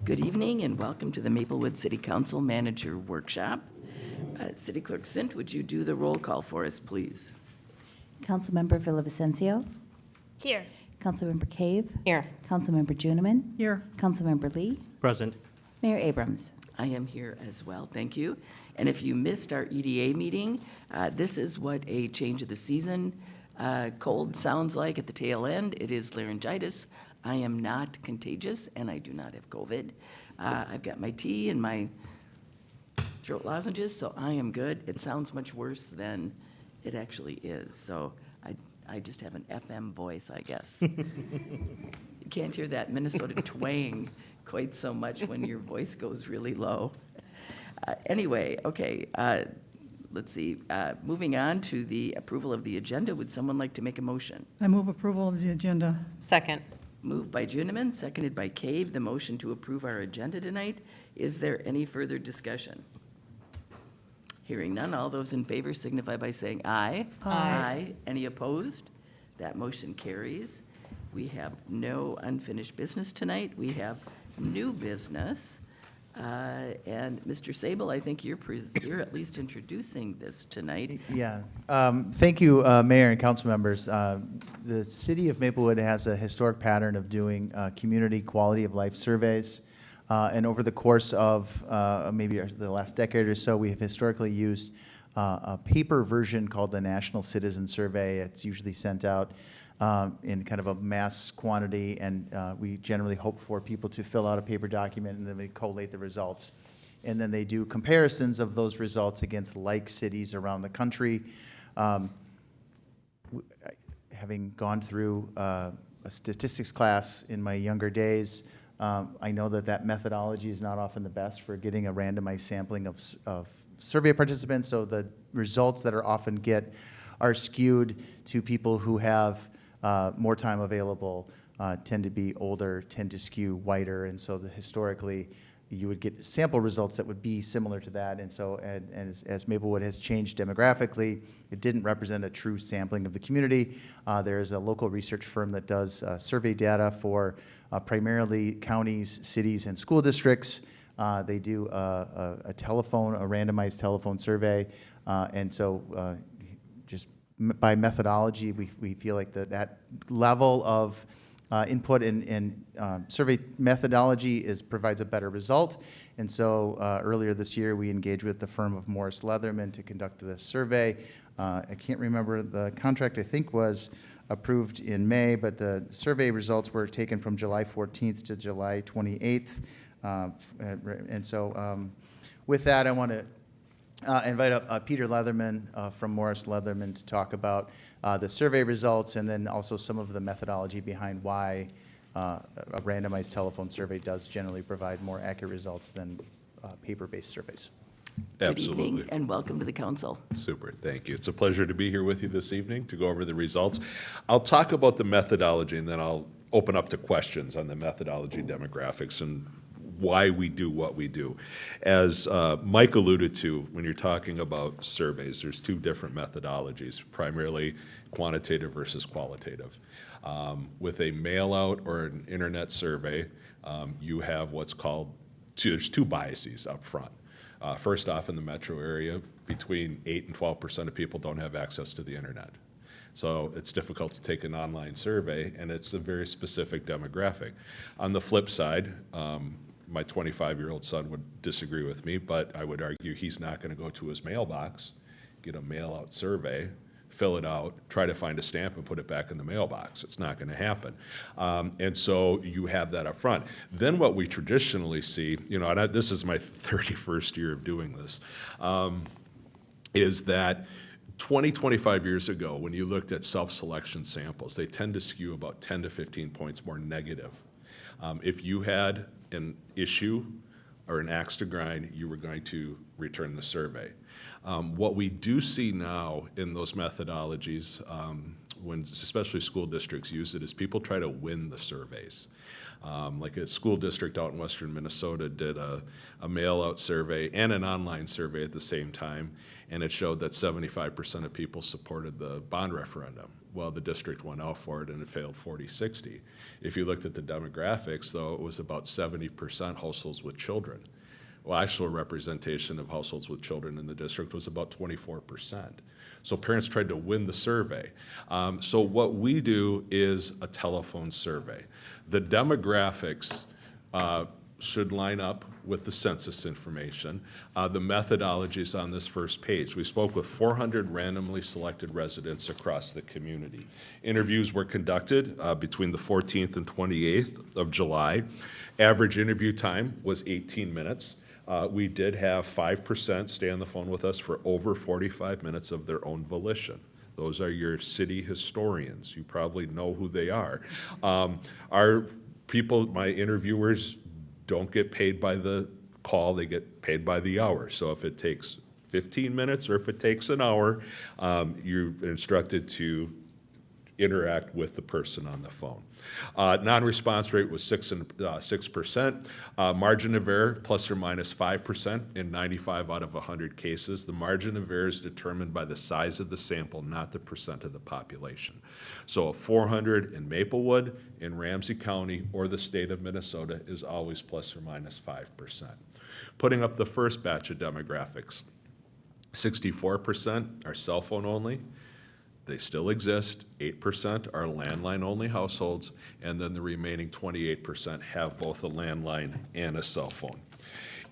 Good evening and welcome to the Maplewood City Council Manager Workshop. City Clerk Sint, would you do the roll call for us, please? Councilmember Villavicencio. Here. Councilmember Cave. Here. Councilmember Juniman. Here. Councilmember Lee. Present. Mayor Abrams. I am here as well, thank you. And if you missed our EDA meeting, this is what a change of the season cold sounds like at the tail end. It is laryngitis. I am not contagious and I do not have COVID. I've got my tea and my throat lozenges, so I am good. It sounds much worse than it actually is, so I just have an FM voice, I guess. You can't hear that Minnesota twang quite so much when your voice goes really low. Anyway, okay, let's see. Moving on to the approval of the agenda, would someone like to make a motion? I move approval of the agenda. Second. Moved by Juniman, seconded by Cave, the motion to approve our agenda tonight. Is there any further discussion? Hearing none, all those in favor signify by saying aye. Aye. Any opposed? That motion carries. We have no unfinished business tonight. We have new business. And Mr. Sable, I think you're at least introducing this tonight. Yeah. Thank you, Mayor and council members. The city of Maplewood has a historic pattern of doing community quality of life surveys. And over the course of maybe the last decade or so, we have historically used a paper version called the National Citizen Survey. It's usually sent out in kind of a mass quantity, and we generally hope for people to fill out a paper document, and then they collate the results. And then they do comparisons of those results against like cities around the country. Having gone through a statistics class in my younger days, I know that methodology is not often the best for getting a randomized sampling of survey participants, so the results that are often are skewed to people who have more time available, tend to be older, tend to skew whiter, and so historically you would get sample results that would be similar to that. And so as Maplewood has changed demographically, it didn't represent a true sampling of the community. There is a local research firm that does survey data for primarily counties, cities, and school districts. They do a randomized telephone survey, and so just by methodology, we feel like that level of input in survey methodology provides a better result. And so earlier this year, we engaged with the firm of Morris Leatherman to conduct this survey. I can't remember, the contract I think was approved in May, but the survey results were taken from July 14th to July 28th. And so with that, I want to invite Peter Leatherman from Morris Leatherman to talk about the survey results and then also some of the methodology behind why a randomized telephone survey does generally provide more accurate results than paper-based surveys. Absolutely. Good evening and welcome to the council. Super, thank you. It's a pleasure to be here with you this evening to go over the results. I'll talk about the methodology and then I'll open up to questions on the methodology, demographics, and why we do what we do. As Mike alluded to, when you're talking about surveys, there's two different methodologies, primarily quantitative versus qualitative. With a mail-out or an internet survey, you have what's called, there's two biases up front. First off, in the metro area, between 8 and 12% of people don't have access to the internet. So it's difficult to take an online survey, and it's a very specific demographic. On the flip side, my 25-year-old son would disagree with me, but I would argue he's not going to go to his mailbox, get a mail-out survey, fill it out, try to find a stamp and put it back in the mailbox. It's not going to happen. And so you have that up front. Then what we traditionally see, and this is my 31st year of doing this, is that 25 years ago, when you looked at self-selection samples, they tend to skew about 10 to 15 points more negative. If you had an issue or an axe to grind, you were going to return the survey. What we do see now in those methodologies, when especially school districts use it, is people try to win the surveys. Like a school district out in western Minnesota did a mail-out survey and an online survey at the same time, and it showed that 75% of people supported the bond referendum. Well, the district went out for it and it failed 40-60. If you looked at the demographics, though, it was about 70% households with children. Well, actual representation of households with children in the district was about 24%. So parents tried to win the survey. So what we do is a telephone survey. The demographics should line up with the census information. The methodologies on this first page. We spoke with 400 randomly selected residents across the community. Interviews were conducted between the 14th and 28th of July. Average interview time was 18 minutes. We did have 5% stay on the phone with us for over 45 minutes of their own volition. Those are your city historians. You probably know who they are. Our people, my interviewers, don't get paid by the call, they get paid by the hour. So if it takes 15 minutes or if it takes an hour, you're instructed to interact with the person on the phone. Non-response rate was 6%. Margin of error, plus or minus 5% in 95 out of 100 cases. The margin of error is determined by the size of the sample, not the percent of the population. So a 400 in Maplewood, in Ramsey County, or the state of Minnesota is always plus or minus 5%. Putting up the first batch of demographics, 64% are cell phone only. They still exist. 8% are landline-only households, and then the remaining 28% have both a landline and a cell phone.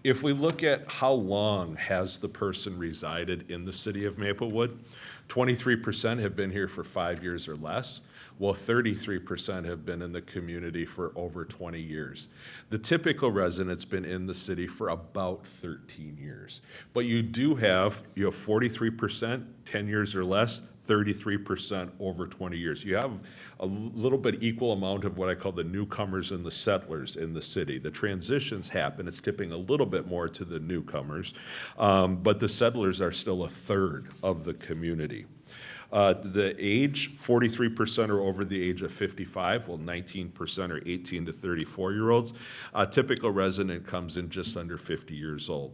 If we look at how long has the person resided in the city of Maplewood, 23% have been here for 5 years or less, while 33% have been in the community for over 20 years. The typical resident's been in the city for about 13 years. But you have 43%, 10 years or less, 33% over 20 years. You have a little bit equal amount of what I call the newcomers and the settlers in the city. The transitions happen, it's tipping a little bit more to the newcomers, but the settlers are still a third of the community. The age, 43% are over the age of 55, while 19% are 18 to 34-year-olds. A typical resident comes in just under 50 years old.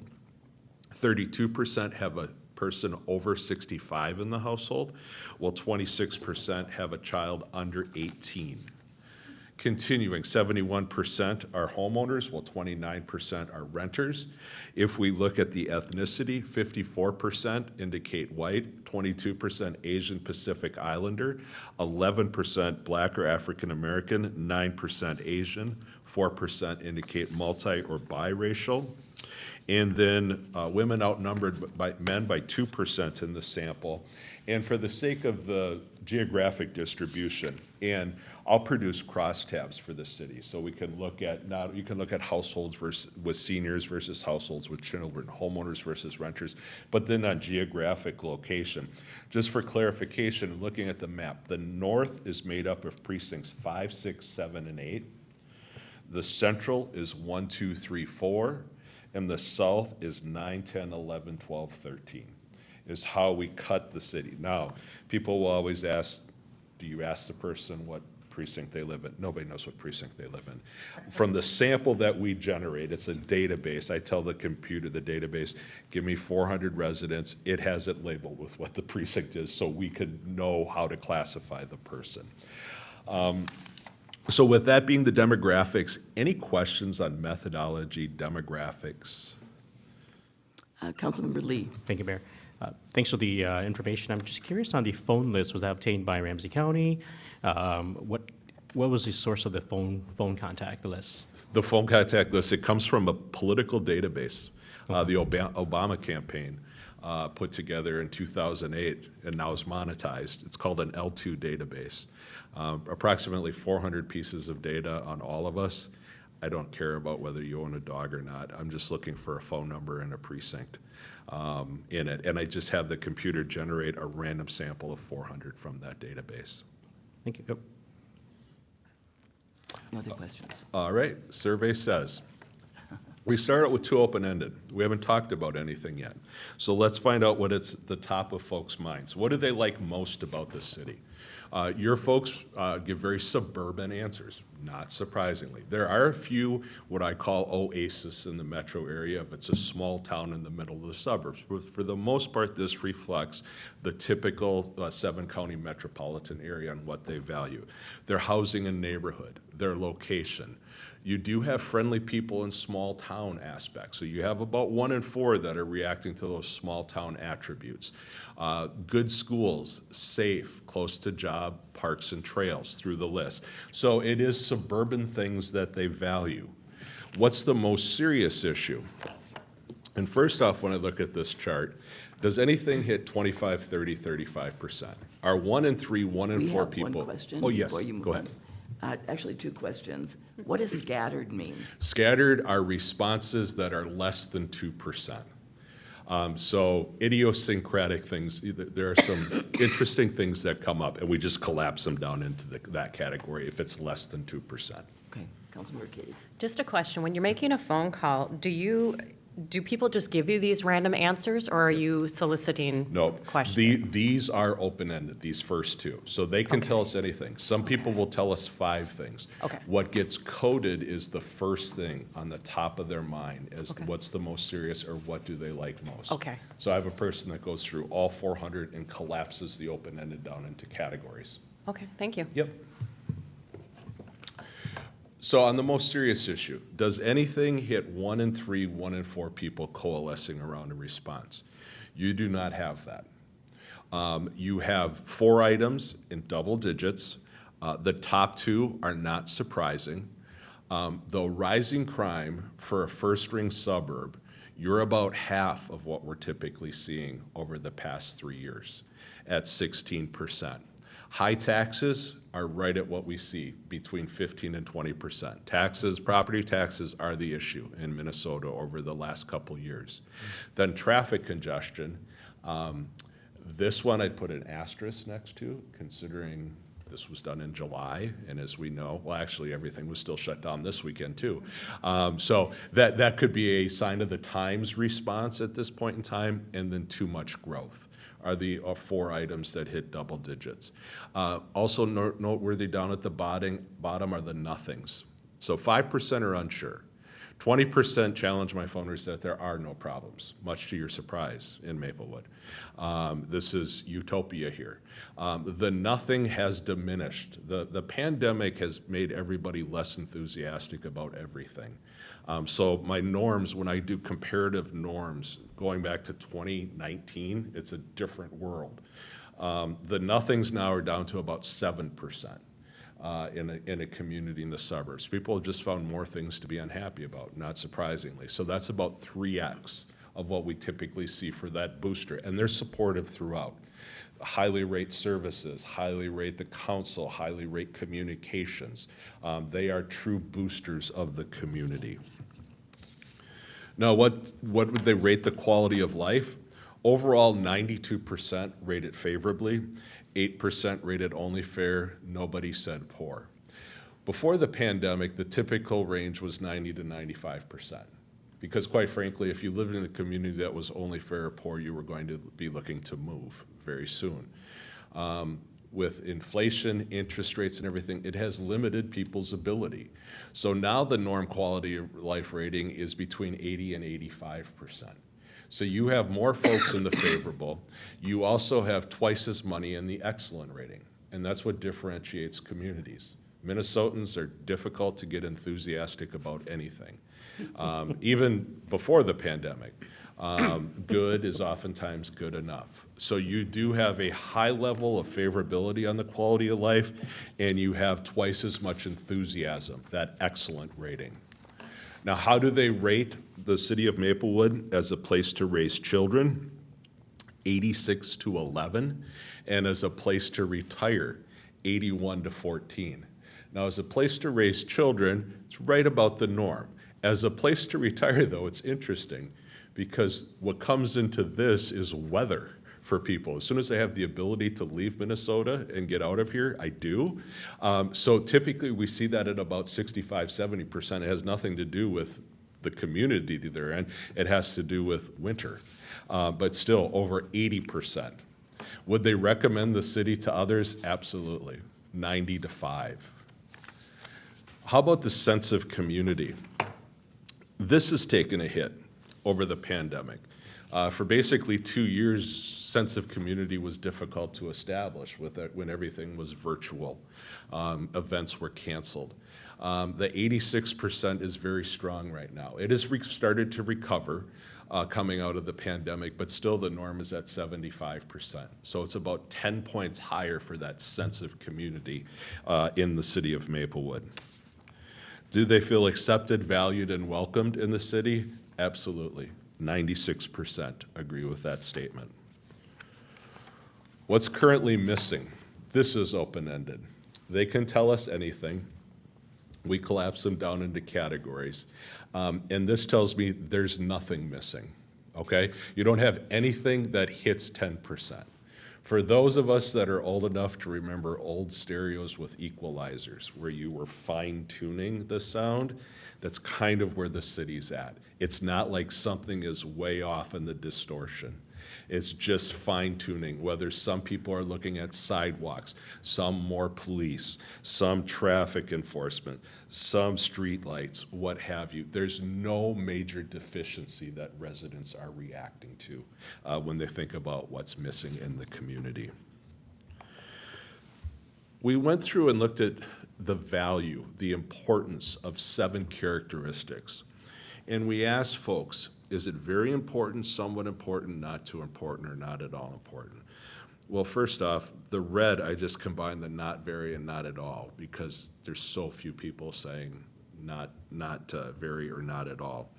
32% have a person over 65 in the household, while 26% have a child under 18. Continuing, 71% are homeowners, while 29% are renters. If we look at the ethnicity, 54% indicate white, 22% Asian Pacific Islander, 11% Black or African American, 9% Asian, 4% indicate multi or biracial. And then women outnumbered by men by 2% in the sample. And for the sake of the geographic distribution, and I'll produce crosstabs for the city, so we can look at you can look at households with seniors versus households with children, homeowners versus renters, but then on geographic location. Just for clarification, looking at the map, the north is made up of precincts 5, 6, 7, and 8. The central is 1, 2, 3, 4. And the south is 9, 10, 11, 12, 13, is how we cut the city. Now, people will always ask, do you ask the person what precinct they live in? Nobody knows what precinct they live in. From the sample that we generate, it's a database. I tell the computer, the database, give me 400 residents. It has it labeled with what the precinct is so we could know how to classify the person. So with that being the demographics, any questions on methodology, demographics? Councilmember Lee. Thank you, Mayor. Thanks for the information. I'm just curious on the phone list. Was that obtained by Ramsey County? What was the source of the phone contact list? The phone contact list, it comes from a political database. The Obama campaign put together in 2008 and now is monetized. It's called an L2 database. Approximately 400 pieces of data on all of us. I don't care about whether you own a dog or not. I'm just looking for a phone number and a precinct in it. And I just have the computer generate a random sample of 400 from that database. Thank you. Yep. No other questions? All right, survey says. We start out with two open-ended. We haven't talked about anything yet. So let's find out what it's at the top of folks' minds. What do they like most about the city? Your folks give very suburban answers, not surprisingly. There are a few what I call oases in the metro area if it's a small town in the middle of the suburbs. But for the most part, this reflects the typical seven-county metropolitan area and what they value. Their housing and neighborhood, their location. You do have friendly people in small town aspects. So you have about 1 in 4 that are reacting to those small town attributes. Good schools, safe, close to job, parks and trails through the list. So it is suburban things that they value. What's the most serious issue? And first off, when I look at this chart, does anything hit 25, 30, 35%? Are 1 in 3, 1 in We 4 have people? one question Oh, yes, before you move go ahead. on. Actually, 2 questions. What does scattered mean? Scattered are responses that are less than 2%. So idiosyncratic things, there are some interesting things that come up, and we just collapse them down into that category if it's less than 2%. Okay, Councilmember Cady. Just a question. When you're making a phone call, do people just give you these random answers, or are you soliciting No, questions? these are open-ended, these first 2. So they can tell us anything. Some people will tell us 5 things. Okay. What gets coded is the first thing on the top of their mind as Okay. what's the most serious or what do they like most. Okay. So I have a person that goes through all 400 and collapses the open-ended down into categories. Okay, thank you. Yep. So on the most serious issue, does anything hit 1 in 3, 1 in 4 people coalescing around a response? You do not have that. You have 4 items in double digits. The top 2 are not surprising. Though rising crime for a first-ring suburb, you're about half of what we're typically seeing over the past 3 years at 16%. High taxes are right at what we see, between 15 and 20%. Taxes, property taxes are the issue in Minnesota over the last couple years. Then traffic congestion. This one I'd put an asterisk next to, considering this was done in July, and as we know, well, actually, everything was still shut down this weekend, too. So that could be a sign of the times response at this point in time, and then too much growth are the 4 items that hit double digits. Also noteworthy down at the bottom are the nothings. So 5% are unsure. 20% challenge my phone reset. There are no problems, much to your surprise in Maplewood. This is utopia here. The nothing has diminished. The pandemic has made everybody less enthusiastic about everything. So my norms, when I do comparative norms, going back to 2019, it's a different world. The nothings now are down to about 7%. In a community in the suburbs. People have just found more things to be unhappy about, not surprisingly. So that's about 3x of what we typically see for that booster. And they're supportive throughout. Highly rate services, highly rate the council, highly rate communications. They are true boosters of the community. Now, what would they rate the quality of life? Overall, 92% rate it favorably. 8% rated only fair, nobody said poor. Before the pandemic, the typical range was 90 to 95%. Because quite frankly, if you lived in a community that was only fair or poor, you were going to be looking to move very soon. With inflation, interest rates and everything, it has limited people's ability. So now the norm quality of life rating is between 80 and 85%. So you have more folks in the favorable. You also have twice as many in the excellent rating, and that's what differentiates communities. Minnesotans are difficult to get enthusiastic about anything, even before the pandemic. Good is oftentimes good enough. So you do have a high level of favorability on the quality of life, and you have twice as much enthusiasm, that excellent rating. Now, how do they rate the city of Maplewood as a place to raise children? 86 to 11, and as a place to retire, 81 to 14. Now, as a place to raise children, it's right about the norm. As a place to retire, though, it's interesting because what comes into this is weather for people. As soon as I have the ability to leave Minnesota and get out of here, I do. So typically we see that at about 65, 70%. It has nothing to do with the community they're in. It has to do with winter. But still over 80%. Would they recommend the city to others? Absolutely, 90-5. How about the sense of community? This has taken a hit over the pandemic. For basically 2 years, sense of community was difficult to establish when everything was virtual. Events were canceled. The 86% is very strong right now. It has started to recover coming out of the pandemic, but still the norm is at 75%. So it's about 10 points higher for that sense of community in the city of Maplewood. Do they feel accepted, valued, and welcomed in the city? Absolutely. 96% agree with that statement. What's currently missing? This is open-ended. They can tell us anything. We collapse them down into categories. And this tells me there's nothing missing, okay? You don't have anything that hits 10%. For those of us that are old enough to remember old stereos with equalizers, where you were fine-tuning the sound, that's kind of where the city's at. It's not like something is way off in the distortion. It's just fine-tuning, whether some people are looking at sidewalks, some more police, some traffic enforcement, some streetlights, what have you. There's no major deficiency that residents are reacting to when they think about what's missing in the community. We went through and looked at the value, the importance of 7 characteristics. And we asked folks, is it very important, somewhat important, not too important, or not at all important? Well, first off, the red, I just combined the not very and not at all because there's so few people saying not very or not at all.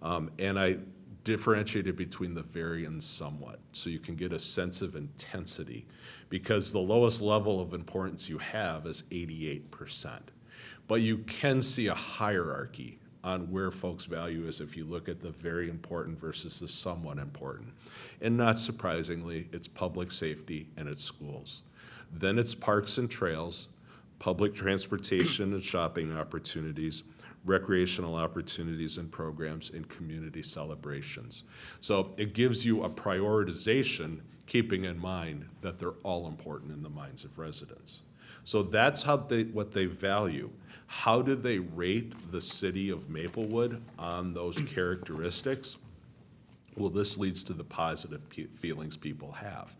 And I differentiated between the very and somewhat, so you can get a sense of intensity, because the lowest level of importance you have is 88%. But you can see a hierarchy on where folks' value is if you look at the very important versus the somewhat important. And not surprisingly, it's public safety and it's schools. Then it's parks and trails, public transportation and shopping opportunities, recreational opportunities and programs, and community celebrations. So it gives you a prioritization, keeping in mind that they're all important in the minds of residents. So that's what they value. How do they rate the city of Maplewood on those characteristics? Well, this leads to the positive feelings people have,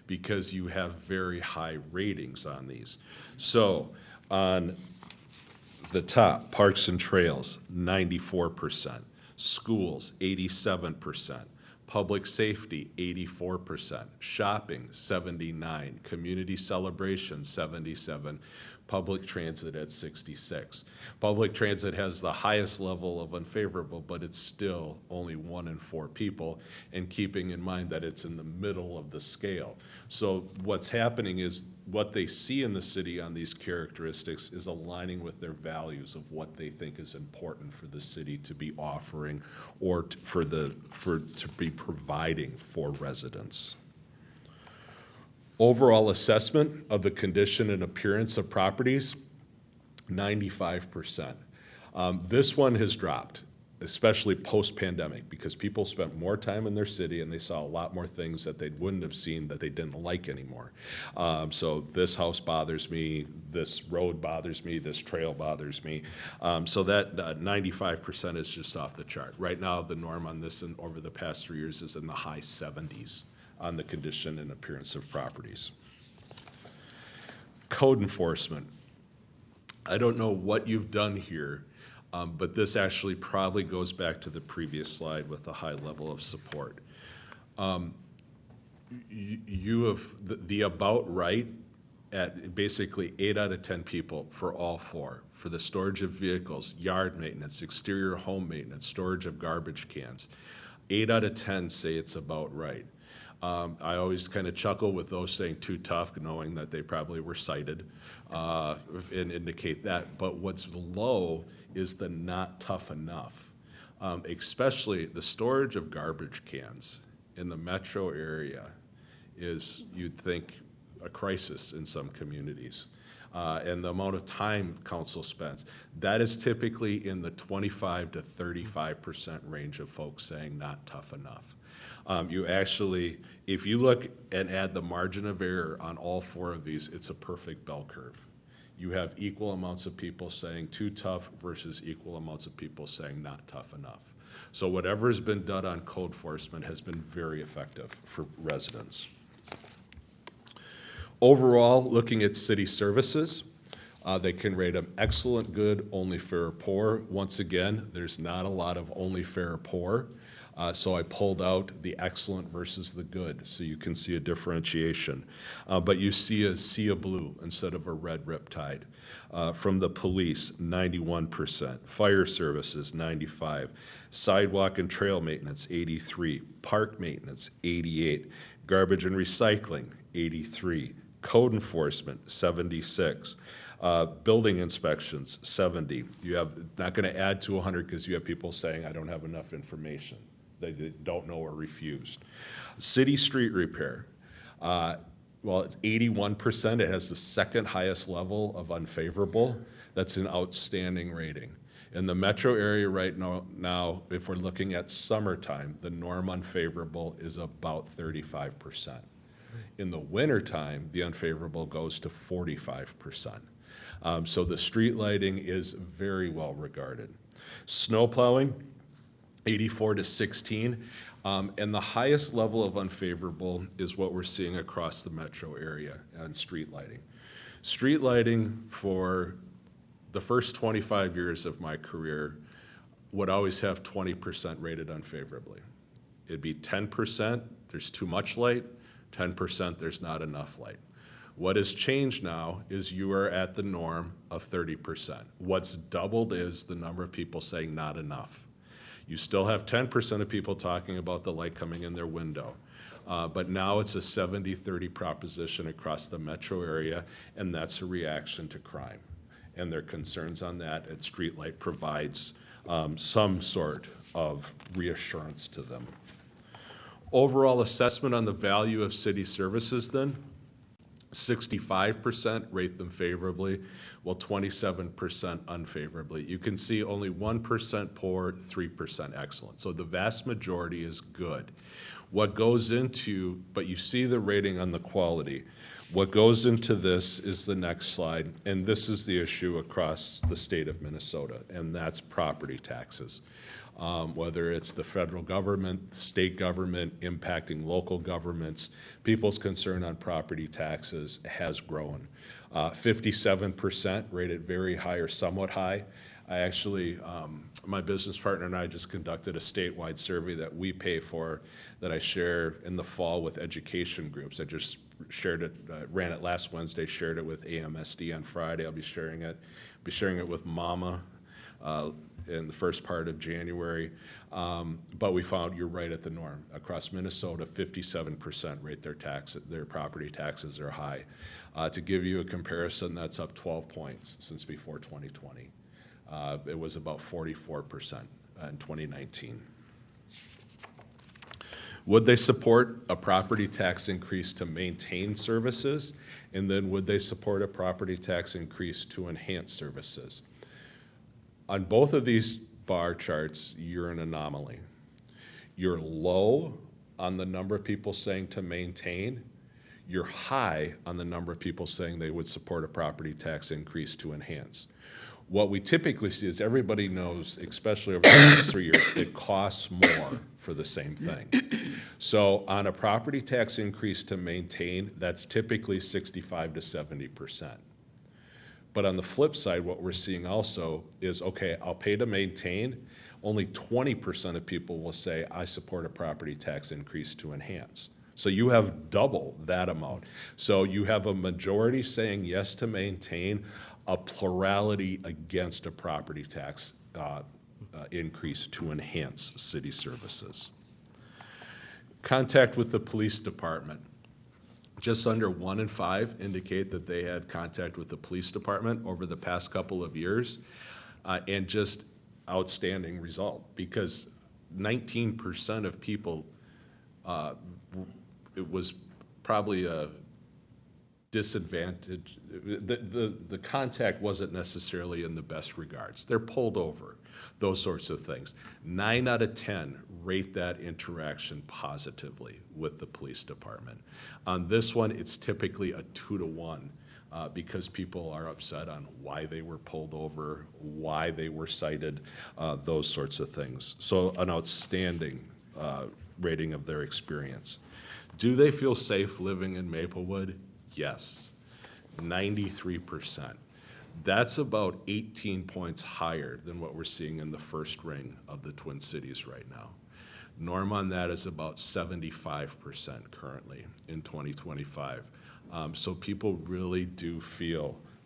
because you have very high ratings on these. So on the top, parks and trails, 94%, schools, 87%, public safety, 84%, shopping, 79%, community celebration, 77%, public transit at 66%. Public transit has the highest level of unfavorable, but it's still only 1 in 4 people, and keeping in mind that it's in the middle of the scale. So what's happening is what they see in the city on these characteristics is aligning with their values of what they think is important for the city to be offering or to be providing for residents. Overall assessment of the condition and appearance of properties, 95%. This one has dropped, especially post-pandemic, because people spent more time in their city and they saw a lot more things that they wouldn't have seen that they didn't like anymore. So this house bothers me, this road bothers me, this trail bothers me. So that 95% is just off the chart. Right now, the norm on this over the past 3 years is in the high 70s on the condition and appearance of properties. Code enforcement. I don't know what you've done here, but this actually probably goes back to the previous slide with the high level of support. You have the about right at basically 8 out of 10 people for all 4. For the storage of vehicles, yard maintenance, exterior home maintenance, storage of garbage cans. 8 out of 10 say it's about right. I always kind of chuckle with those saying too tough, knowing that they probably were cited and indicate that. But what's low is the not tough enough, especially the storage of garbage cans in the metro area is, you'd think, a crisis in some communities. And the amount of time council spends, that is typically in the 25 to 35% range of folks saying not tough enough. You actually, if you look and add the margin of error on all four of these, it's a perfect bell curve. You have equal amounts of people saying too tough versus equal amounts of people saying not tough enough. So whatever's been done on code enforcement has been very effective for residents. Overall, looking at city services, they can rate them excellent, good, only fair, or poor. Once again, there's not a lot of only fair or poor. So I pulled out the excellent versus the good, so you can see a differentiation. But you see a sea of blue instead of a red riptide. From the police, 91%. Fire services, 95. Sidewalk and trail maintenance, 83. Park maintenance, 88. Garbage and recycling, 83. Code enforcement, 76. Building inspections, 70. You have, not going to add to 100 because you have people saying, I don't have enough information. They don't know or refused. City street repair, well, it's 81%. It has the second highest level of unfavorable. That's an outstanding rating. In the metro area right now, if we're looking at summertime, the norm unfavorable is about 35%. In the wintertime, the unfavorable goes to 45%. So the street lighting is very well regarded. Snow plowing, 84 to 16. And the highest level of unfavorable is what we're seeing across the metro area on street lighting. Street lighting for the first 25 years of my career would always have 20% rated unfavorably. It'd be 10%, there's too much light, 10%, there's not enough light. What has changed now is you are at the norm of 30%. What's doubled is the number of people saying not enough. You still have 10% of people talking about the light coming in their window. But now it's a 70-30 proposition across the metro area, and that's a reaction to crime. And their concerns on that, and streetlight provides some sort of reassurance to them. Overall assessment on the value of city services then, 65% rate them favorably, while 27% unfavorably. You can see only 1% poor, 3% excellent. So the vast majority is good. What goes into, but you see the rating on the quality. What goes into this is the next slide, and this is the issue across the state of Minnesota, and that's property taxes. Whether it's the federal government, state government, impacting local governments, people's concern on property taxes has grown. 57% rated very high or somewhat high. I actually, my business partner and I just conducted a statewide survey that we pay for, that I share in the fall with education groups. I just shared it, ran it last Wednesday, shared it with AMSD on Friday. I'll be sharing it with MAMA in the first part of January. But we found you're right at the norm. Across Minnesota, 57% rate their property taxes are high. To give you a comparison, that's up 12 points since before 2020. It was about 44% in 2019. Would they support a property tax increase to maintain services? And then would they support a property tax increase to enhance services? On both of these bar charts, you're an anomaly. You're low on the number of people saying to maintain. You're high on the number of people saying they would support a property tax increase to enhance. What we typically see is everybody knows, especially over the last 3 years, it costs more for the same thing. So on a property tax increase to maintain, that's typically 65 to 70%. But on the flip side, what we're seeing also is, okay, I'll pay to maintain. Only 20% of people will say, I support a property tax increase to enhance. So you have double that amount. So you have a majority saying yes to maintain, a plurality against a property tax increase to enhance city services. Contact with the police department. Just under 1 in 5 indicate that they had contact with the police department over the past couple of years, and just outstanding result, because 19% of people, it was probably disadvantage, the contact wasn't necessarily in the best regards. They're pulled over, those sorts of things. 9 out of 10 rate that interaction positively with the police department. On this one, it's typically a 2 to 1 because people are upset on why they were pulled over, why they were cited, those sorts of things. So an outstanding rating of their experience. Do they feel safe living in Maplewood? Yes, 93%. That's about 18 points higher than what we're seeing in the first ring of the Twin Cities right now. Norm on that is about 75% currently in 2025. So people really do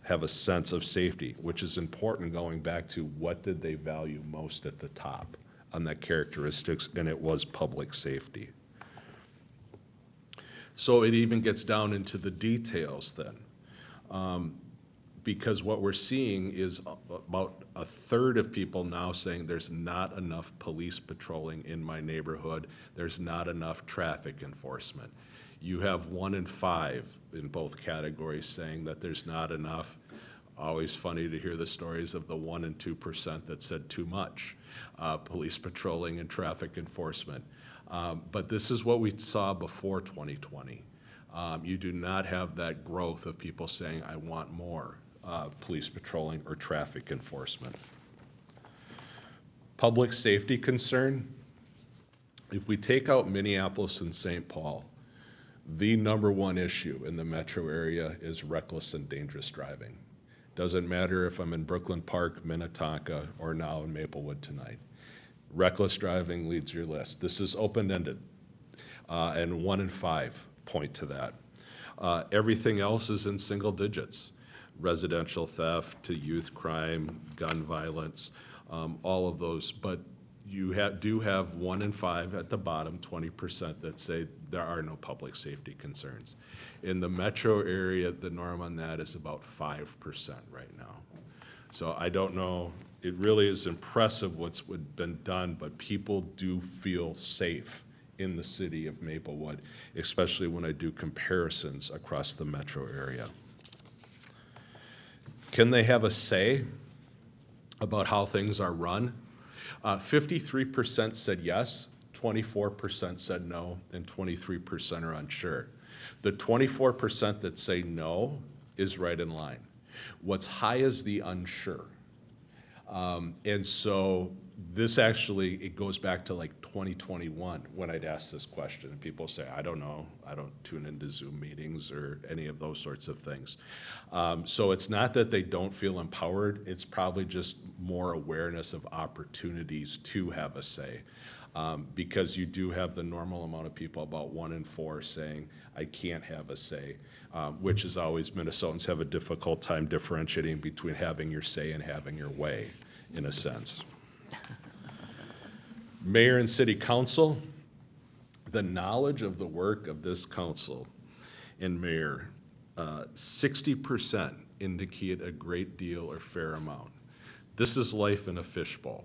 have a sense of safety, which is important going back to what did they value most at the top on that characteristics, and it was public safety. So it even gets down into the details then. Because what we're seeing is about a third of people now saying there's not enough police patrolling in my neighborhood, there's not enough traffic enforcement. You have 1 in 5 in both categories saying that there's not enough. Always funny to hear the stories of the 1 and 2% that said too much police patrolling and traffic enforcement. But this is what we saw before 2020. You do not have that growth of people saying, I want more police patrolling or traffic enforcement. Public safety concern, if we take out Minneapolis and St. Paul, the #1 issue in the metro area is reckless and dangerous driving. Doesn't matter if I'm in Brooklyn Park, Minnetonka, or now in Maplewood tonight. Reckless driving leads your list. This is open-ended, and 1 in 5 point to that. Everything else is in single digits. Residential theft to youth crime, gun violence, all of those. But you do have 1 in 5 at the bottom, 20% that say there are no public safety concerns. In the metro area, the norm on that is about 5% right now. So I don't know, it really is impressive what's been done, but people do feel safe in the city of Maplewood, especially when I do comparisons across the metro area. Can they have a say about how things are run? 53% said yes, 24% said no, and 23% are unsure. The 24% that say no is right in line. What's high is the unsure. And so this actually, it goes back to like 2021 when I'd ask this question, and people say, I don't know, I don't tune into Zoom meetings or any of those sorts of things. So it's not that they don't feel empowered, it's probably just more awareness of opportunities to have a say. Because you do have the normal amount of people, about 1 in 4, saying, I can't have a say, which is always, Minnesotans have a difficult time differentiating between having your say and having your way, in a sense. Mayor and city council, the knowledge of the work of this council and mayor, 60% indicate a great deal or fair amount. This is life in a fishbowl,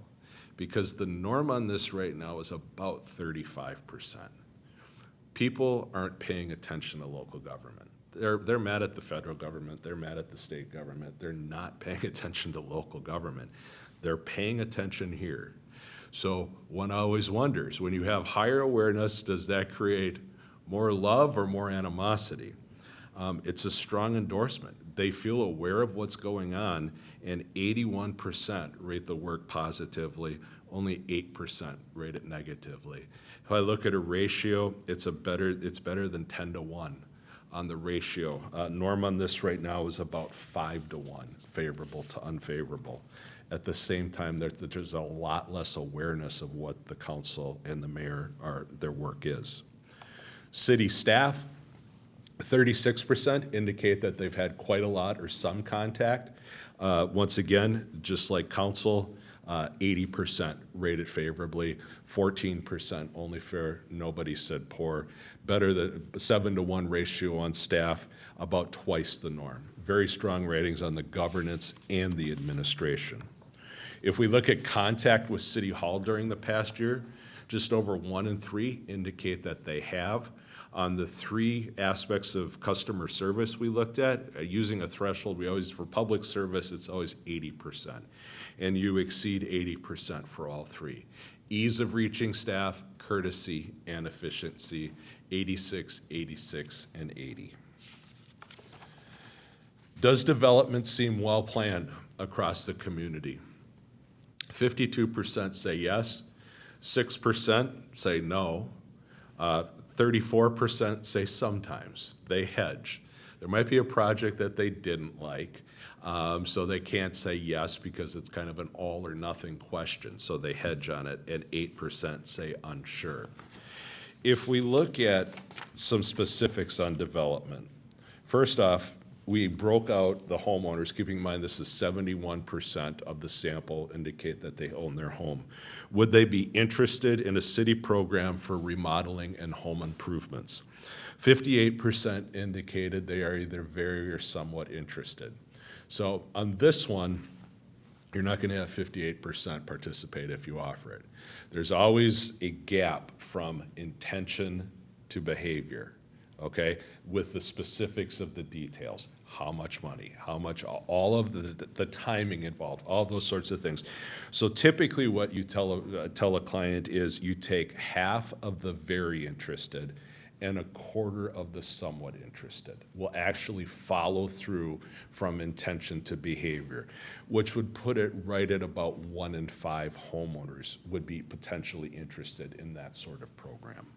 because the norm on this right now is about 35%. People aren't paying attention to local government. They're mad at the federal government, they're mad at the state government, they're not paying attention to local government. They're paying attention here. So one always wonders, when you have higher awareness, does that create more love or more animosity? It's a strong endorsement. They feel aware of what's going on, and 81% rate the work positively, only 8% rate it negatively. If I look at a ratio, it's better than 10 to 1 on the ratio. Norm on this right now is about 5 to 1, favorable to unfavorable. At the same time, there's a lot less awareness of what the council and the mayor their work is. City staff, 36% indicate that they've had quite a lot or some contact. Once again, just like council, 80% rated favorably, 14% only fair, nobody said poor. Better than 7 to 1 ratio on staff, about twice the norm. Very strong ratings on the governance and the administration. If we look at contact with City Hall during the past year, just over 1 in 3 indicate that they have. On the three aspects of customer service we looked at, using a threshold, for public service, it's always 80%. And you exceed 80% for all three. Ease of reaching staff, courtesy, and efficiency, 86, 86, and 80. Does development seem well-planned across the community? 52% say yes, 6% say no, 34% say sometimes. They hedge. There might be a project that they didn't like, so they can't say yes because it's kind of an all or nothing question, so they hedge on it, and 8% say unsure. If we look at some specifics on development, first off, we broke out the homeowners, keeping in mind this is 71% of the sample indicate that they own their home. Would they be interested in a city program for remodeling and home improvements? 58% indicated they are either very or somewhat interested. So on this one, you're not going to have 58% participate if you offer it. There's always a gap from intention to behavior, okay, with the specifics of the details. How much money, how much, all of the timing involved, all those sorts of things. So typically what you tell a client is you take half of the very interested and a quarter of the somewhat interested will actually follow through from intention to behavior, which would put it right at about 1 in 5 homeowners would be potentially interested in that sort of program.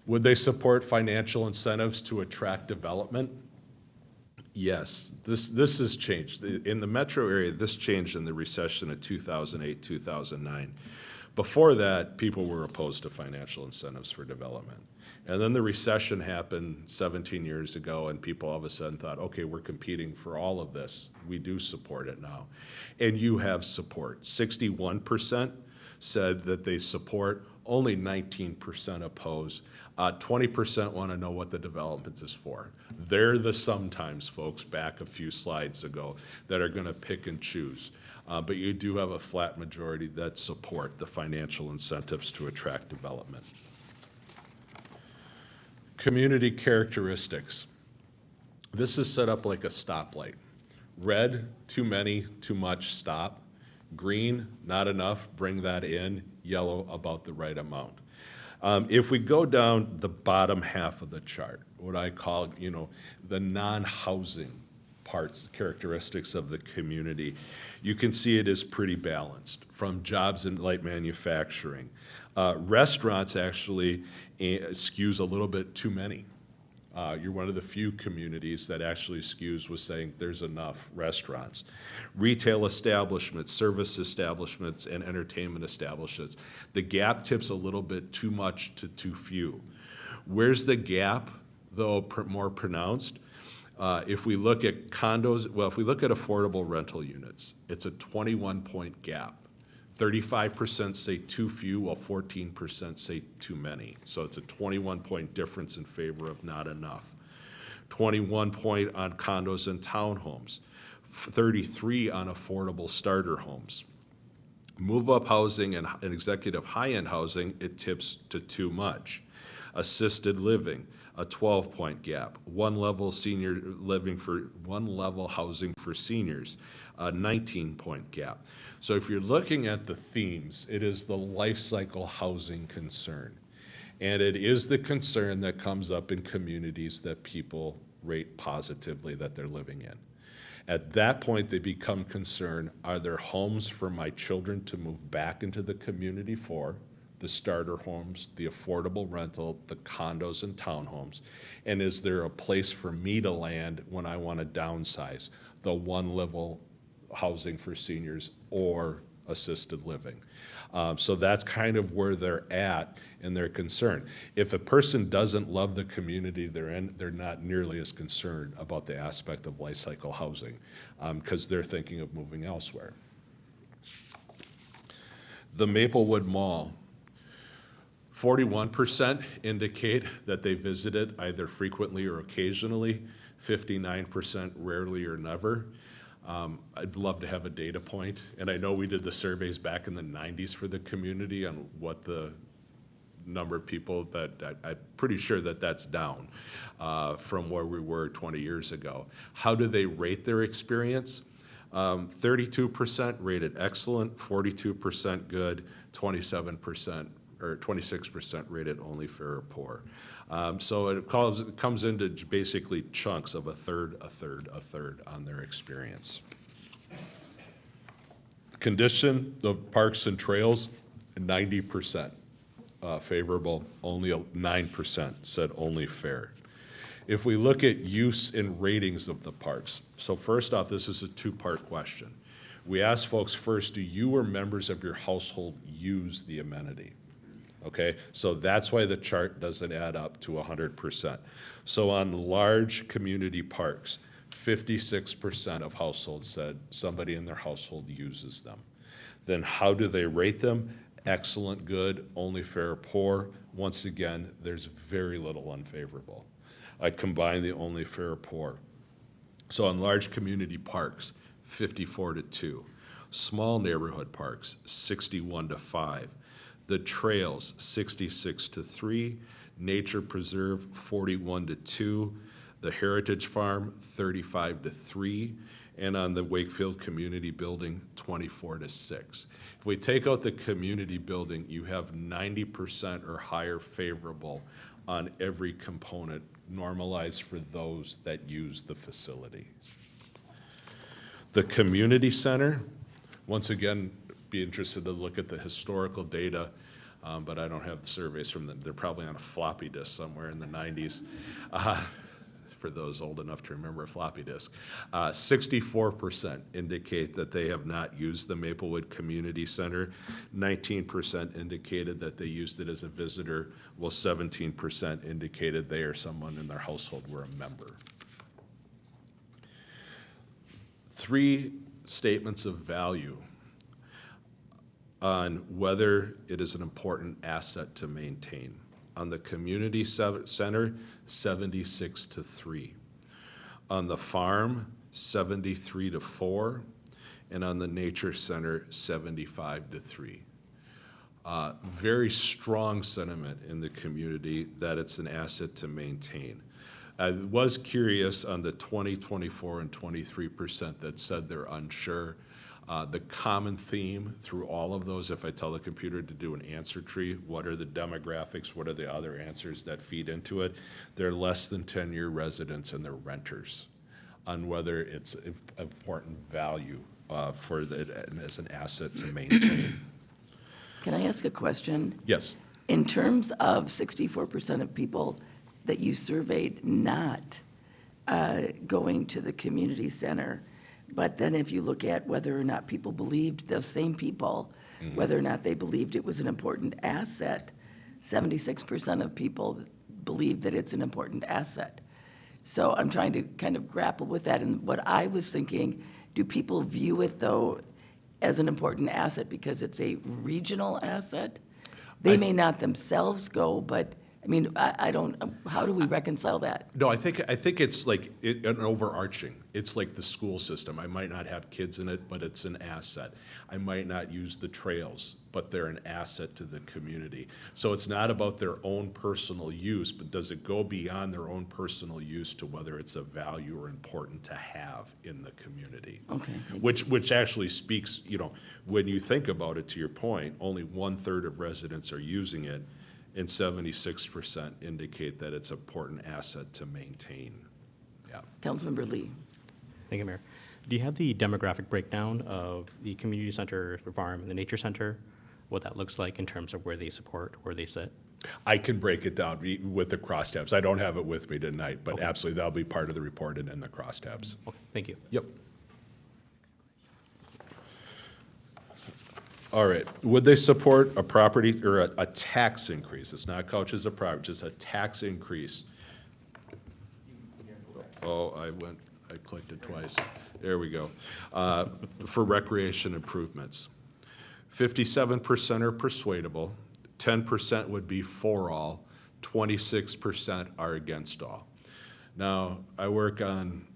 Would they support financial incentives to attract development? Yes, this has changed. In the metro area, this changed in the recession of 2008, 2009. Before that, people were opposed to financial incentives for development. And then the recession happened 17 years ago, and people all of a sudden thought, okay, we're competing for all of this. We do support it now. And you have support. 61% said that they support, only 19% oppose. 20% want to know what the development is for. They're the sometimes folks back a few slides ago that are going to pick and choose. But you do have a flat majority that support the financial incentives to attract development. Community characteristics. This is set up like a stoplight. Red, too many, too much, stop. Green, not enough, bring that in. Yellow, about the right amount. If we go down the bottom half of the chart, what I call, the non-housing parts, characteristics of the community, you can see it is pretty balanced, from jobs in light manufacturing. Restaurants actually skews a little bit too many. You're one of the few communities that actually skews with saying there's enough restaurants. Retail establishments, service establishments, and entertainment establishments. The gap tips a little bit too much to too few. Where's the gap, though, more pronounced? If we look at condos, if we look at affordable rental units, it's a 21-point gap. 35% say too few, while 14% say too many. So it's a 21-point difference in favor of not enough. 21 point on condos and townhomes. 33 on affordable starter homes. Move-up housing and executive high-end housing, it tips to too much. Assisted living, a 12-point gap. One level housing for seniors, a 19-point gap. So if you're looking at the themes, it is the life cycle housing concern. And it is the concern that comes up in communities that people rate positively that they're living in. At that point, they become concerned, are there homes for my children to move back into the community for? The starter homes, the affordable rental, the condos and townhomes? And is there a place for me to land when I want to downsize? The one level housing for seniors or assisted living. So that's kind of where they're at in their concern. If a person doesn't love the community they're in, they're not nearly as concerned about the aspect of life cycle housing because they're thinking of moving elsewhere. The Maplewood Mall. 41% indicate that they visit it either frequently or occasionally. 59% rarely or never. I'd love to have a data point, and I know we did the surveys back in the 90s for the community on what the number of people that I'm pretty sure that that's down from where we were 20 years ago. How do they rate their experience? 32% rated excellent, 42% good, 27% or 26% rated only fair or poor. So it comes into basically chunks of a third on their experience. Condition of parks and trails, 90% favorable, only 9% said only fair. If we look at use and ratings of the parks, so first off, this is a two-part question. We ask folks first, do you or members of your household use the amenity? Okay, so that's why the chart doesn't add up to 100%. So on large community parks, 56% of households said somebody in their household uses them. Then how do they rate them? Excellent, good, only fair, poor. Once again, there's very little unfavorable. I combine the only fair, poor. So on large community parks, 54-2. Small neighborhood parks, 61-5. The trails, 66-3. Nature preserve, 41-2. The Heritage Farm, 35-3. And on the Wakefield Community Building, 24-6. If we take out the community building, you have 90% or higher favorable on every component, normalized for those that use the facility. The community center, once again, be interested to look at the historical data, but I don't have the surveys from them. They're probably on a floppy disk somewhere in the 90s. For those old enough to remember a floppy disk. 64% indicate that they have not used the Maplewood Community Center. 19% indicated that they used it as a visitor, while 17% indicated they or someone in their household were a member. 3 statements of value on whether it is an important asset to maintain. On the community center, 76-3. On the farm, 73-4. And on the nature center, 75-3. Very strong sentiment in the community that it's an asset to maintain. I was curious on the 20, 24, and 23% that said they're unsure. The common theme through all of those, if I tell the computer to do an answer tree, what are the demographics, what are the other answers that feed into it? They're less than 10-year residents and they're renters on whether it's important value as an asset to maintain. Can I ask a question? Yes. In terms of 64% of people that you surveyed not going to the community center, but then if you look at whether or not people believed, those same people, whether or not they believed it was an important asset, 76% of people believe that it's an important asset. So I'm trying to kind of grapple with that. And what I was thinking, do people view it, though, as an important asset because it's a regional asset? They may not themselves go, but I mean, I don't, how do we reconcile that? No, I think it's like an overarching. It's like the school system. I might not have kids in it, but it's an asset. I might not use the trails, but they're an asset to the community. So it's not about their own personal use, but does it go beyond their own personal use to whether it's a value or important to have in the community? Okay. Which actually speaks, when you think about it, to your point, only 1/3 of residents are using it, and 76% indicate that it's an important asset to maintain. Yeah. Councilmember Lee. Thank you, Mayor. Do you have the demographic breakdown of the community center, the farm, and the nature center? What that looks like in terms of where they support, where they sit? I can break it down with the crosstabs. I don't have it with me tonight, but absolutely that'll be part of the report and in the crosstabs. Okay, thank you. Yep. All right. Would they support a property or a tax increase? It's not couches of property, just a tax increase. Oh, I clicked it twice. There we go. For recreation improvements. 57% are persuadable, 10% would be for all, 26% are against all. Now, I work on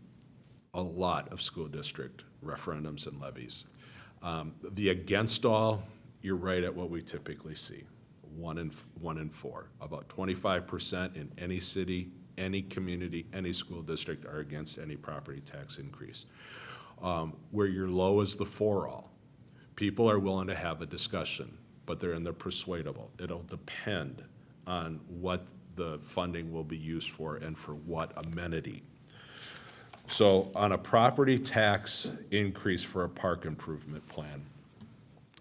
a lot of school district referendums and levies. The against all, you're right at what we typically see. one in four. About 25% in any city, any community, any school district are against any property tax increase. Where you're low is the 4-all. People are willing to have a discussion, but they're persuadable. It'll depend on what the funding will be used for and for what amenity. So on a property tax increase for a park improvement plan,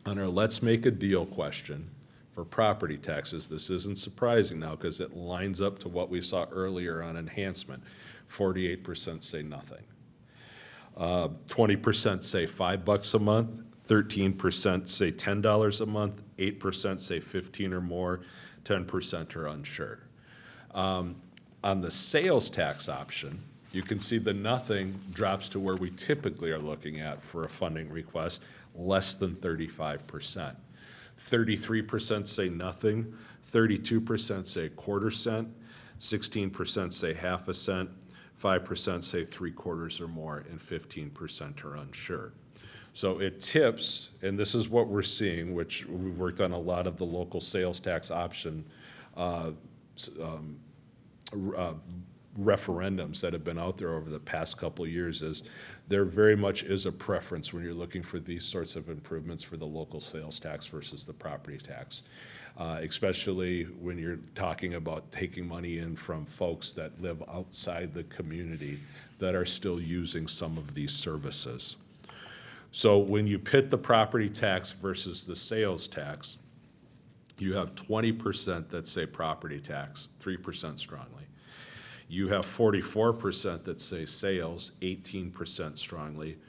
on our let's make a deal question for property taxes, this isn't surprising now because it lines up to what we saw earlier on enhancement. 48% say nothing. 20% say $5 a month, 13% say $10 a month, 8% say 15 or more, 10% are unsure. On the sales tax option, you can see the nothing drops to where we typically are looking at for a funding request, less than 35%. 33% say nothing, 32% say a quarter cent, 16% say half a cent, 5% say 3/4 or more, and 15% are unsure. So it tips, and this is what we're seeing, which we've worked on a lot of the local sales tax option referendums that have been out there over the past couple of years, is there very much is a preference when you're looking for these sorts of improvements for the local sales tax versus the property tax, especially when you're talking about taking money in from folks that live outside the community that are still using some of these services. So when you pit the property tax versus the sales tax, you have 20% that say property tax, 3% strongly. You have 44% that say sales, 18% strongly.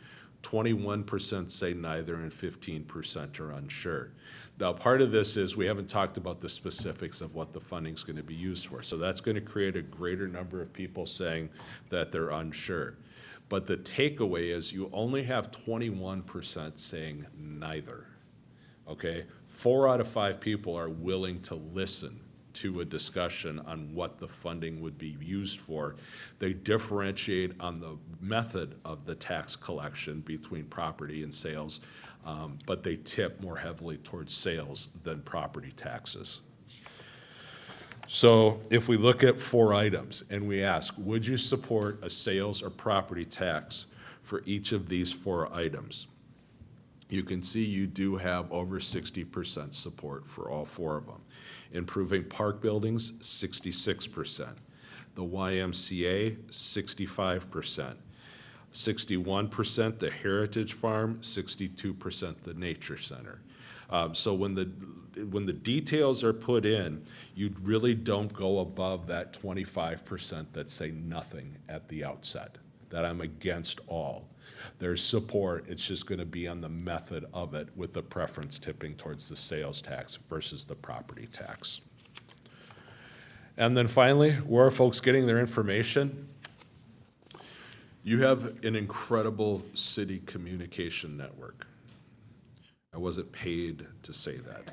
21% say neither, and 15% are unsure. Now, part of this is we haven't talked about the specifics of what the funding's going to be used for. So that's going to create a greater number of people saying that they're unsure. But the takeaway is you only have 21% saying neither, okay? 4 out of 5 people are willing to listen to a discussion on what the funding would be used for. They differentiate on the method of the tax collection between property and sales, but they tip more heavily towards sales than property taxes. So if we look at 4 items and we ask, would you support a sales or property tax for each of these 4 items? You can see you do have over 60% support for all 4 of them. Improving park buildings, 66%. The YMCA, 65%. 61% the Heritage Farm, 62% the Nature Center. So when the details are put in, you really don't go above that 25% that say nothing at the outset, that I'm against all. There's support, it's just going to be on the method of it, with the preference tipping towards the sales tax versus the property tax. And then finally, where are folks getting their information? You have an incredible city communication network. I wasn't paid to say that.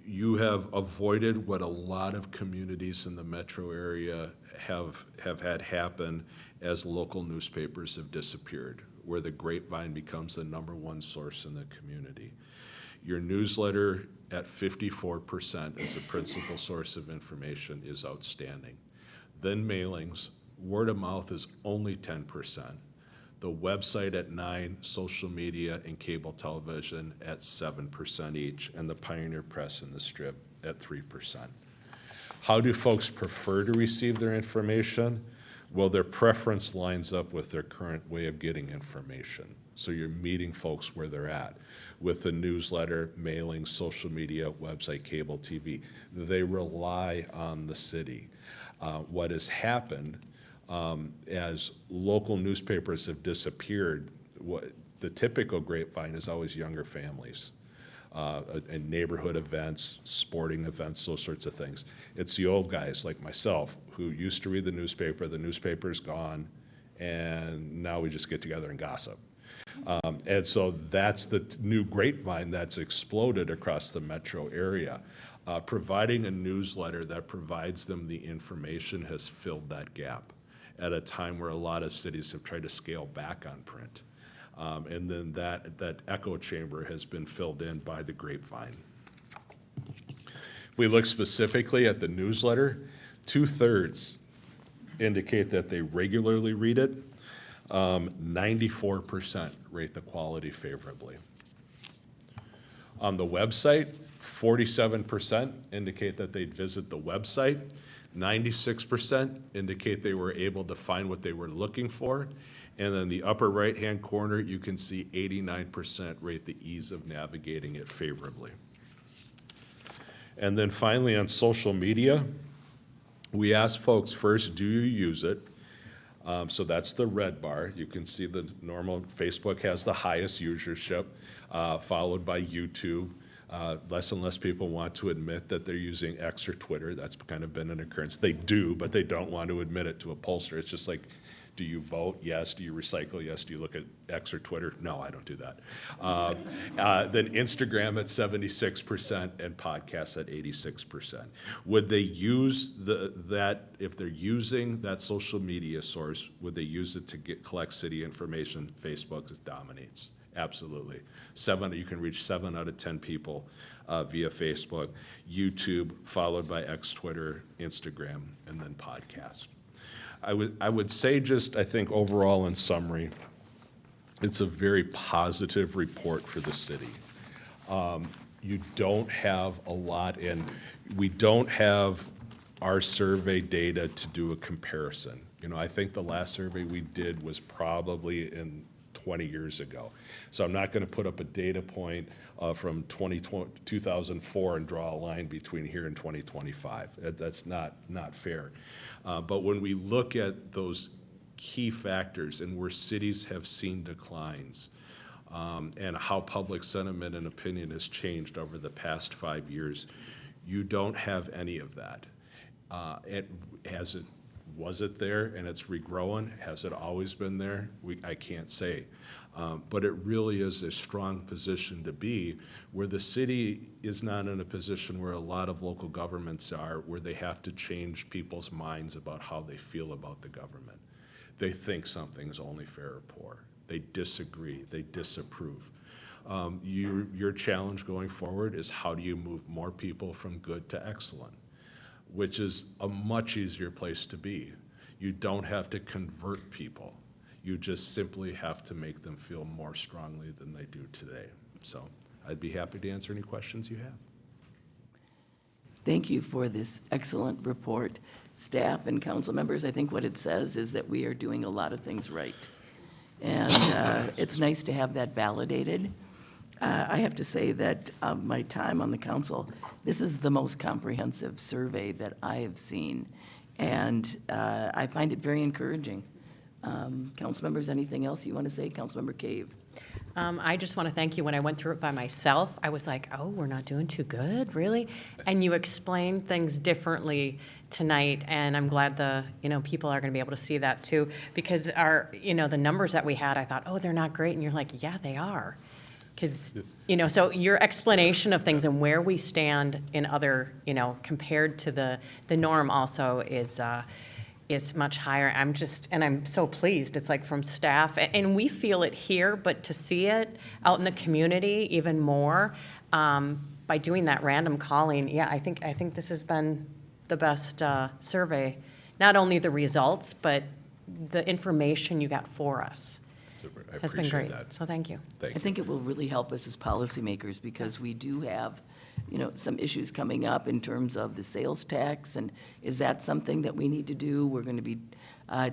You have avoided what a lot of communities in the metro area have had happen as local newspapers have disappeared, where the grapevine becomes the #1 source in the community. Your newsletter at 54% as a principal source of information is outstanding. Then mailings, word of mouth is only 10%. The website at 9%, social media and cable television at 7% each, and the Pioneer Press and the Strip at 3%. How do folks prefer to receive their information? Well, their preference lines up with their current way of getting information. So you're meeting folks where they're at with the newsletter, mailing, social media, website, cable, TV. They rely on the city. What has happened as local newspapers have disappeared, the typical grapevine is always younger families and neighborhood events, sporting events, those sorts of things. It's the old guys like myself who used to read the newspaper's gone, and now we just get together and gossip. And so that's the new grapevine that's exploded across the metro area. Providing a newsletter that provides them the information has filled that gap at a time where a lot of cities have tried to scale back on print. And then that echo chamber has been filled in by the grapevine. If we look specifically at the newsletter, 2/3 indicate that they regularly read it. 94% rate the quality favorably. On the website, 47% indicate that they'd visit the website. 96% indicate they were able to find what they were looking for. And then the upper right-hand corner, you can see 89% rate the ease of navigating it favorably. And then finally, on social media, we asked folks first, do you use it? So that's the red bar. You can see the normal, Facebook has the highest usership, followed by YouTube. Less and less people want to admit that they're using X or Twitter. That's kind of been an occurrence. They do, but they don't want to admit it to a pollster. It's just like, do you vote? Yes. Do you recycle? Yes. Do you look at X or Twitter? No, I don't do that. Then Instagram at 76% and podcasts at 86%. Would they use that, if they're using that social media source, would they use it to collect city information? Facebook dominates. Absolutely. You can reach 7 out of 10 people via Facebook, YouTube, followed by X, Twitter, Instagram, and then podcast. I would say just, I think overall in summary, it's a very positive report for the city. You don't have a lot we don't have our survey data to do a comparison. I think the last survey we did was probably in 20 years ago. So I'm not going to put up a data point from 2004 and draw a line between here and 2025. That's not fair. But when we look at those key factors and where cities have seen declines, and how public sentiment and opinion has changed over the past 5 years, you don't have any of that. Was it there and it's regrowing? Has it always been there? I can't say. But it really is a strong position to be, where the city is not in a position where a lot of local governments are, where they have to change people's minds about how they feel about the government. They think something's only fair or poor. They disagree, they disapprove. Your challenge going forward is, how do you move more people from good to excellent? Which is a much easier place to be. You don't have to convert people. You just simply have to make them feel more strongly than they do today. So I'd be happy to answer any questions you have. Thank you for this excellent report. Staff and council members, I think what it says is that we are doing a lot of things right. And it's nice to have that validated. I have to say that my time on the council, this is the most comprehensive survey that I have seen, and I find it very encouraging. Council members, anything else you want to say? Councilmember Cave. I just want to thank you. When I went through it by myself, I was like, oh, we're not doing too good, really? And you explained things differently tonight, and I'm glad people are going to be able to see that too, because the numbers that we had, I thought, oh, they're not great, and you're like, yeah, they are. Because, so your explanation of things and where we stand in other, compared to the norm also is much higher. I'm so pleased. It's like from staff, and we feel it here, but to see it out in the community even more, by doing that random calling, yeah, I think this has been the best survey. Not only the results, but the information you got for us. Super. I Has been appreciate great. that. So thank you. Thank I you. think it will really help us as policymakers, because we do have, some issues coming up in terms of the sales tax, and is that something that we need to do? We're going to be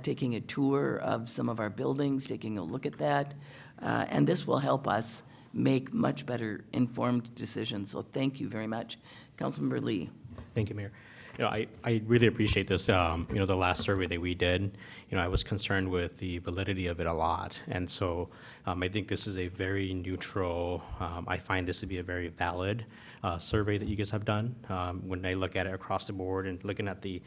taking a tour of some of our buildings, taking a look at that, and this will help us make much better informed decisions. So thank you very much. Councilmember Lee. Thank you, Mayor. I really appreciate this. The last survey that we did, I was concerned with the validity of it a lot. And so I think this is a very neutral, I find this to be a very valid survey that you guys have done. When I look at it across the board and looking at the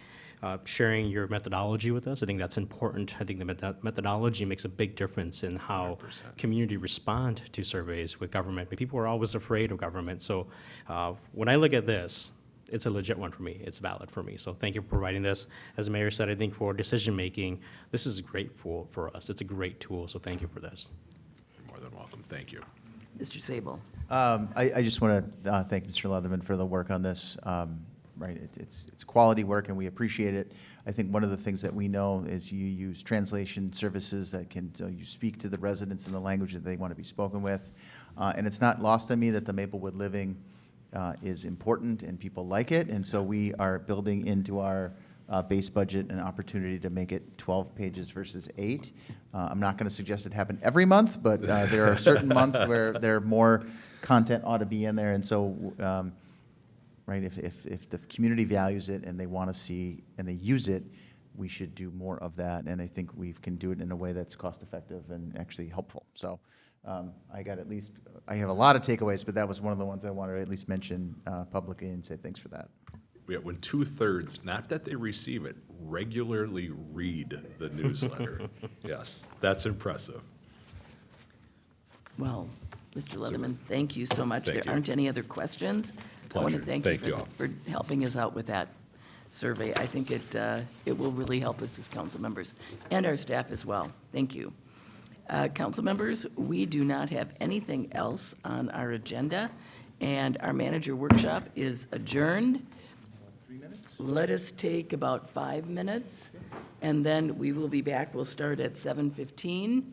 sharing your methodology with us, I think that's important. I think the methodology makes a big difference in how 100%. community respond to surveys with government. People are always afraid of government. So when I look at this, it's a legit one for me. It's valid for me. So thank you for providing this. As the mayor said, I think for decision making, this is a great tool for us. It's a great tool. So thank you for this. You're more welcome. Thank you. Mr. Sable. I just want to thank Mr. Leatherman for the work on this. Right, it's quality work, and we appreciate it. I think one of the things that we know is you use translation services that can, you speak to the residents in the language that they want to be spoken with. And it's not lost on me that the Maplewood Living is important and people like it, and so we are building into our base budget an opportunity to make it 12 pages versus 8. I'm not going to suggest it happen every month, but there are certain months where there more content ought to be in there, and so right, if the community values it and they want to see and they use it, we should do more of that, and I think we can do it in a way that's cost-effective and actually helpful. So I have a lot of takeaways, but that was one of the ones I wanted to at least mention publicly and say thanks for that. Yeah, when 2/3, not that they receive it, regularly read the newsletter. Yes, that's impressive. Well, Mr. Leatherman, thank you so much. Thank There you. aren't any other questions. I want to Pleasure. thank you Thank you all. for helping us out with that survey. I think it will really help us as council members and our staff as well. Thank you. Council members, we do not have anything else on our agenda, and our manager workshop is adjourned. 3 minutes? Let us take about 5 minutes, and then we will be back. We'll start at 7:15.